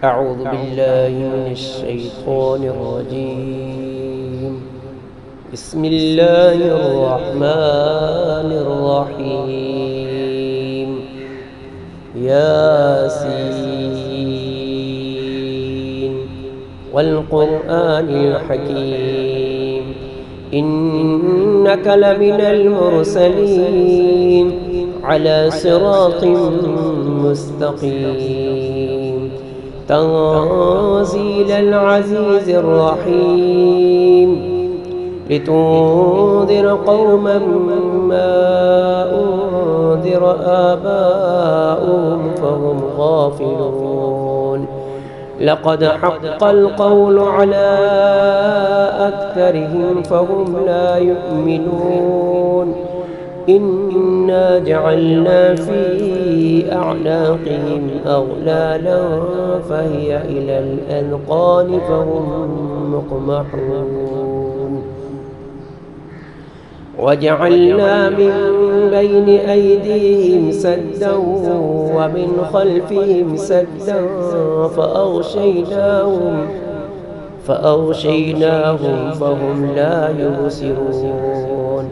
أعوذ بالله من الشيطان الرجيم. بسم الله الرحمن الرحيم. ياسين والقرآن الحكيم إنك لمن المرسلين على صراط مستقيم تنزيل العزيز الرحيم لتنذر قوما ما أنذر آباؤهم فهم غافلون. لقد حق القول على أكثرهم فهم لا يؤمنون. إنا جعلنا في أعناقهم أغلالا فهي إلى الأذقان فهم مقمحون. وجعلنا من بين أيديهم سدا ومن خلفهم سدا فأغشيناهم فهم لا يبصرون.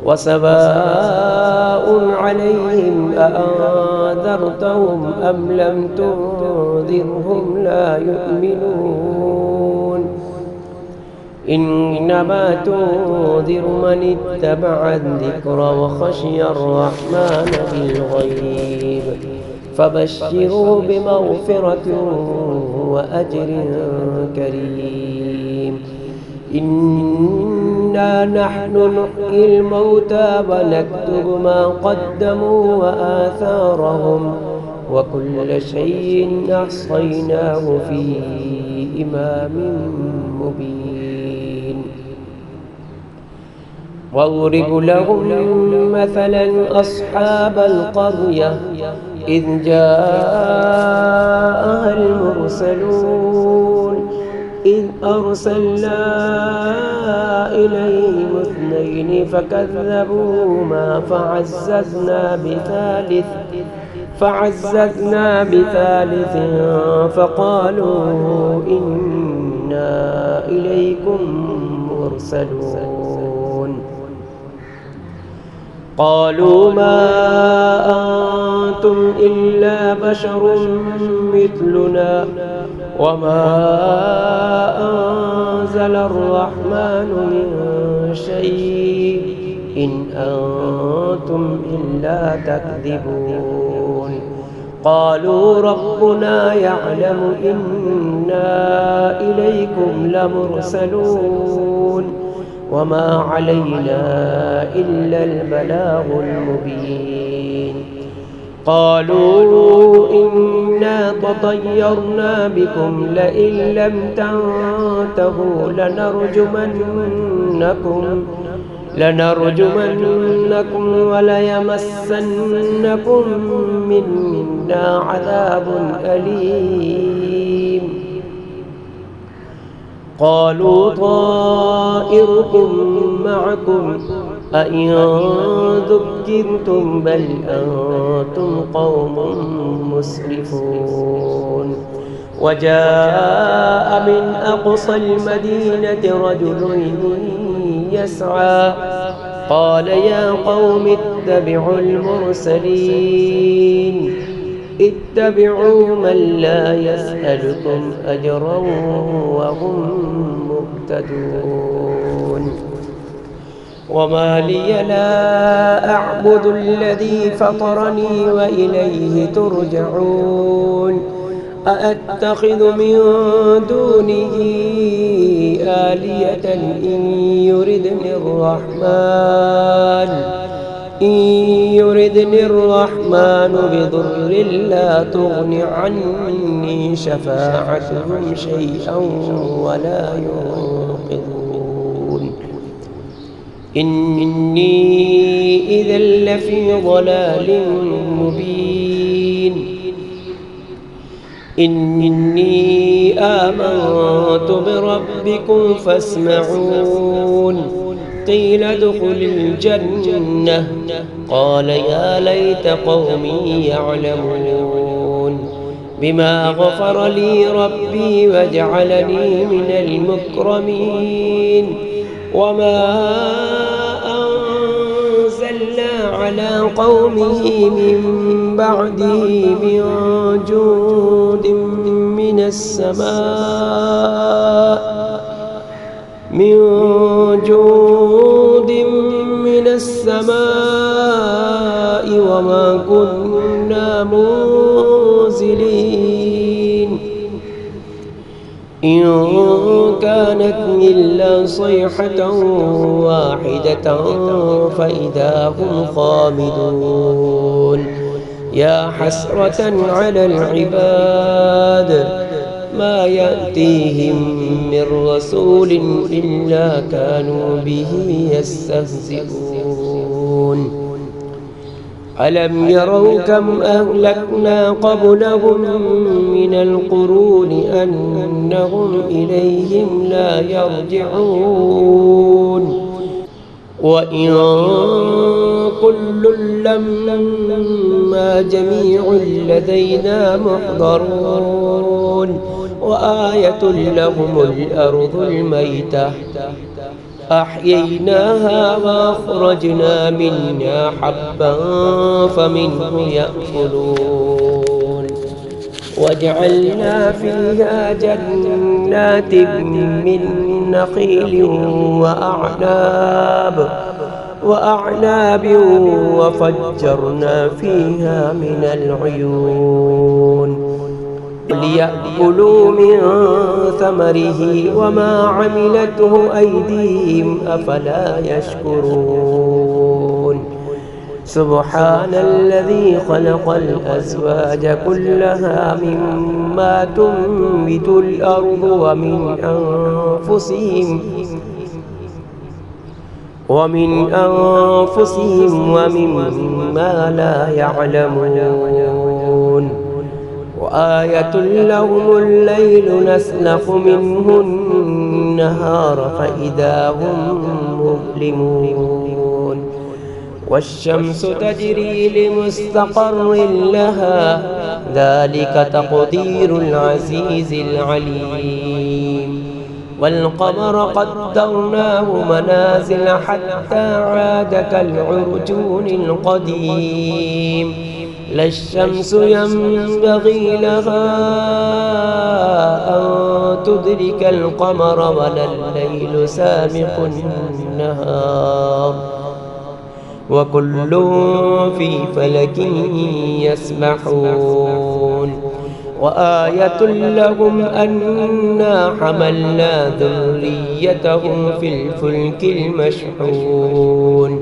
وسواء عليهم أأنذرتهم أم لم تنذرهم لا يؤمنون. إنما تنذر من اتبع الذكر وخشي الرحمن بالغيب فبشره بمغفرة وأجر كريم. إنا نحن نحيي الموتى ونكتب ما قدموا وآثارهم وكل شيء أحصيناه في إمام مبين. واضرب لهم مثلا أصحاب القرية إذ جاءها المرسلون إذ أرسلنا إليهم اثنين فكذبوهما فعززنا بثالث فقالوا إنا إليكم مرسلون. قالوا ما أنتم إلا بشر مثلنا وما أنزل الرحمن من شيء إن أنتم إلا تكذبون. قالوا ربنا يعلم إنا إليكم لمرسلون وما علينا إلا البلاغ المبين. قالوا إنا تطيرنا بكم لئن لم تنتهوا لنرجمنكم وليمسنكم منا عذاب أليم. قالوا طائركم معكم أئن ذكرتم بل أنتم قوم مسرفون. وجاء من أقصى المدينة رجل يسعى قال يا قوم اتبعوا المرسلين اتبعوا من لا يسألكم أجرا وهم مهتدون. وما لي لا أعبد الذي فطرني وإليه ترجعون. أأتخذ من دونه آلية إن يردني الرحمن بضر لا تغن عني شفاعتهم شيئا ولا ينقذون. إني إذا لفي ضلال مبين. إني آمنت بربكم فاسمعون. قيل ادخل الجنة قال يا ليت قومي يعلمون. بما غفر لي ربي وجعلني من المكرمين وما أنزلنا على قومه من بعده من جود من السماء وما كنا منزلين إن كانت إلا صيحة واحدة فإذا هم خامدون يا حسرة على العباد ما يأتيهم من رسول إلا كانوا به يستهزئون ألم يروا كم أهلكنا قبلهم من القرون أنهم إليهم لا يرجعون وإن كل لما جميع لدينا محضرون وآية لهم الأرض الميتة أحييناها وأخرجنا منها حبا فمنه يأكلون وجعلنا فيها جنات من نخيل وأعناب وفجرنا فيها من العيون ليأكلوا من ثمره وما عملته أيديهم أفلا يشكرون سبحان الذي خلق الأزواج كلها مما تنبت الأرض ومن أنفسهم ومما لا يعلمون وآية لهم الليل نسلخ منه النهار فإذا هم مظلمون والشمس تجري لمستقر لها ذلك تقدير العزيز العليم والقمر قدرناه منازل حتى عاد كالعرجون القديم لا الشمس ينبغي لها أن تدرك القمر ولا الليل سابق النهار وكل في فلك يسبحون وآية لهم أنا حملنا ذريتهم في الفلك المشحون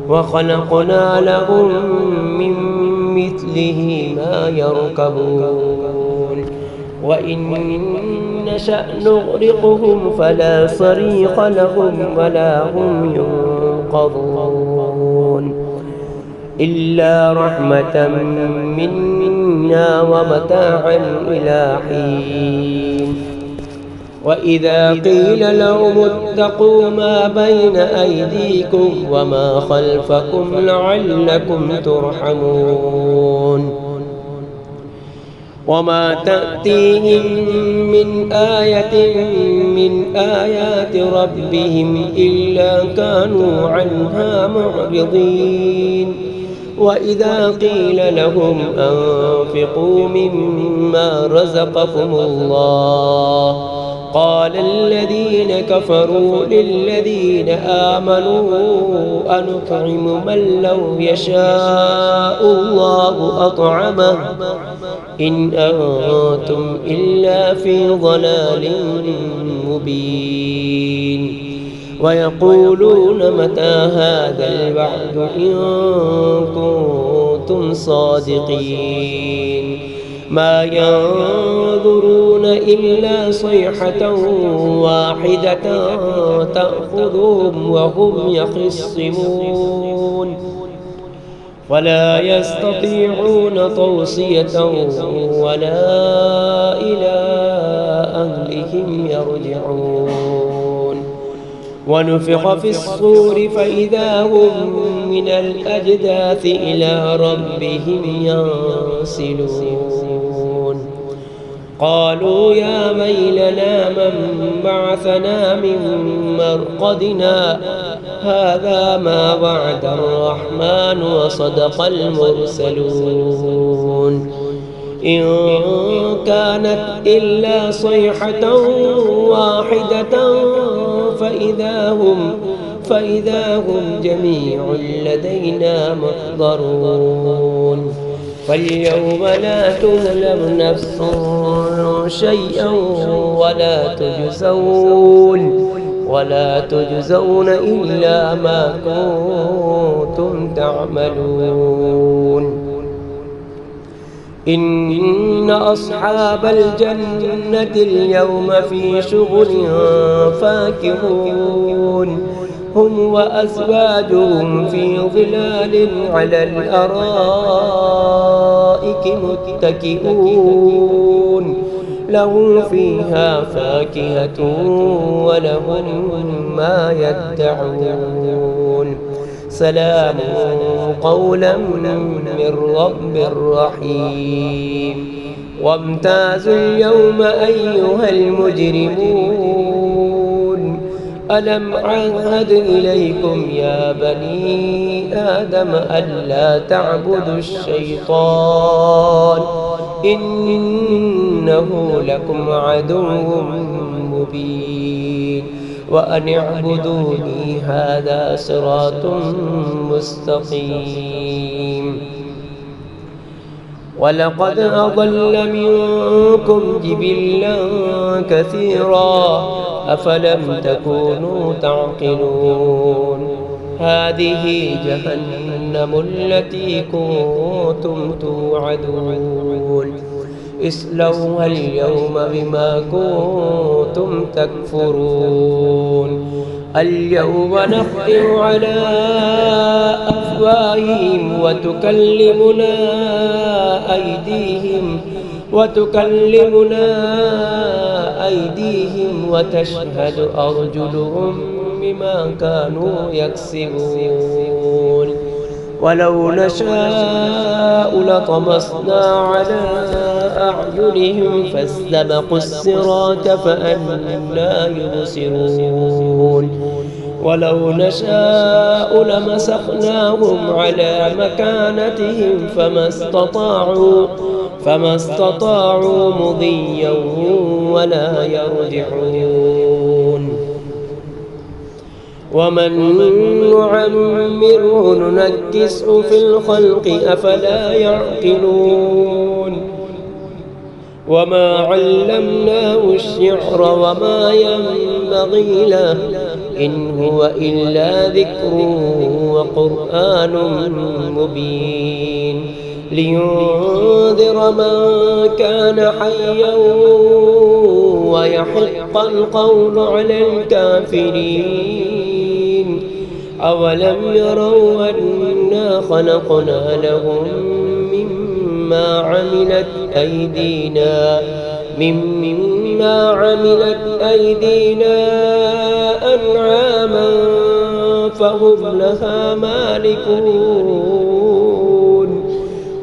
وخلقنا لهم من مثله ما يركبون وإن نشأ نغرقهم فلا صريخ لهم ولا هم ينقذون إلا رحمة منا ومتاعا إلى حين وإذا قيل لهم اتقوا ما بين أيديكم وما خلفكم لعلكم ترحمون وما تأتيهم من آية من آيات ربهم إلا كانوا عنها معرضين وإذا قيل لهم أنفقوا مما رزقكم الله قال الذين كفروا للذين آمنوا أنطعم من لو يشاء الله أطعمه إن أنتم إلا في ضلال مبين ويقولون متى هذا الوعد إن كنتم صادقين ما ينظرون إلا صيحة واحدة تأخذهم وهم يخصمون ولا يستطيعون توصية ولا إلى أهلهم يرجعون ونفخ في الصور فإذا هم من الأجداث إلى ربهم ينسلون قالوا يا ويلنا من بعثنا من مرقدنا هذا ما وعد الرحمن وصدق المرسلون إن كانت إلا صيحة واحدة فإذا هم جميع لدينا محضرون فاليوم لا تظلم نفس شيئا ولا تجزون إلا ما كنتم تعملون إن أصحاب الجنة اليوم في شغل فاكهون هم وأزواجهم في ظلال على الأرائك متكئون لهم فيها فاكهة ولهم ما يدعون سلام قولا من رب رحيم وامتازوا اليوم أيها المجرمون ألم أعهد إليكم يا بني آدم ألا تعبدوا الشيطان إنه لكم عدو مبين وأن اعبدوني هذا صراط مستقيم ولقد أضل منكم جبلا كثيرا أفلم تكونوا تعقلون هذه جهنم التي كنتم توعدون اصلوها اليوم بما كنتم تكفرون اليوم نختم على أفواههم وتكلمنا أيديهم وتشهد أرجلهم بما كانوا يكسبون ولو نشاء لطمسنا على أعينهم فاستبقوا الصراط فأنى يبصرون ولو نشاء لمسخناهم على مكانتهم فما استطاعوا مضيا ولا يرجعون ومن نعمره ننكسه في الخلق أفلا يعقلون وما علمناه الشعر وما ينبغي له إن هو إلا ذكر وقرآن مبين لينذر من كان حيا ويحق القول على الكافرين أولم يروا أنا خلقنا لهم مما عملت أيدينا أنعاما فهم لها مالكون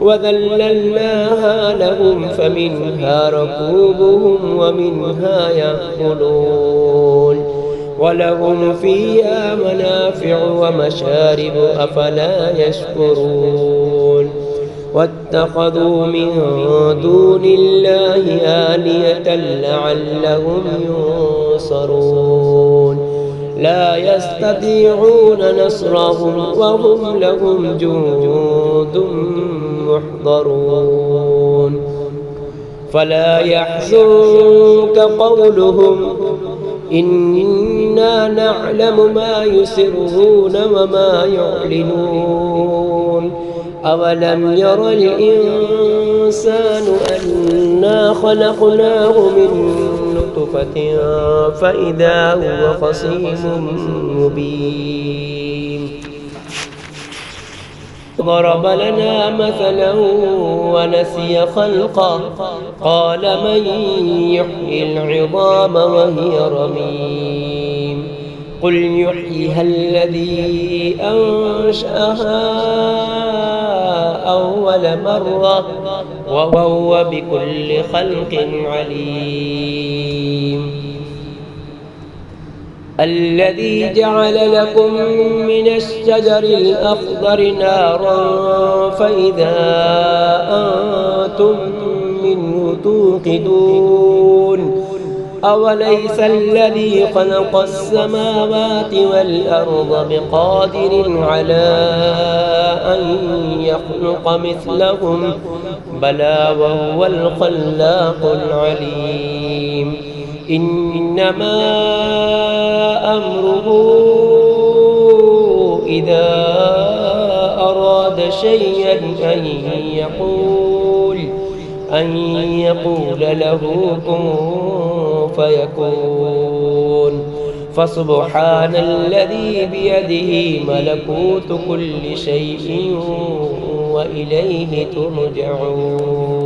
وذللناها لهم فمنها ركوبهم ومنها يأكلون ولهم فيها منافع ومشارب أفلا يشكرون واتخذوا من دون الله آلهة لعلهم ينصرون لا يستطيعون نصرهم وهم لهم جند محضرون فلا يحزنك قولهم إنا نعلم ما يسرون وما يعلنون أولم ير الإنسان أنا خلقناه من نطفة فإذا هو خصيم مبين ضرب لنا مثلا ونسي خلقه قال من يحيي العظام وهي رميم قل يحييها الذي أنشأها أول مرة وهو بكل خلق عليم. الذي جعل لكم من الشجر الأخضر نارا فإذا أنتم منه توقدون. أوليس الذي خلق السماوات والأرض بقادر على أن يخلق مثلهم؟ بلى وهو الخلاق العليم. إنما أمره إذا أراد شيئا أن يقول له كن فيكون. فسبحان الذي بيده ملكوت كل شيء وإليه ترجعون.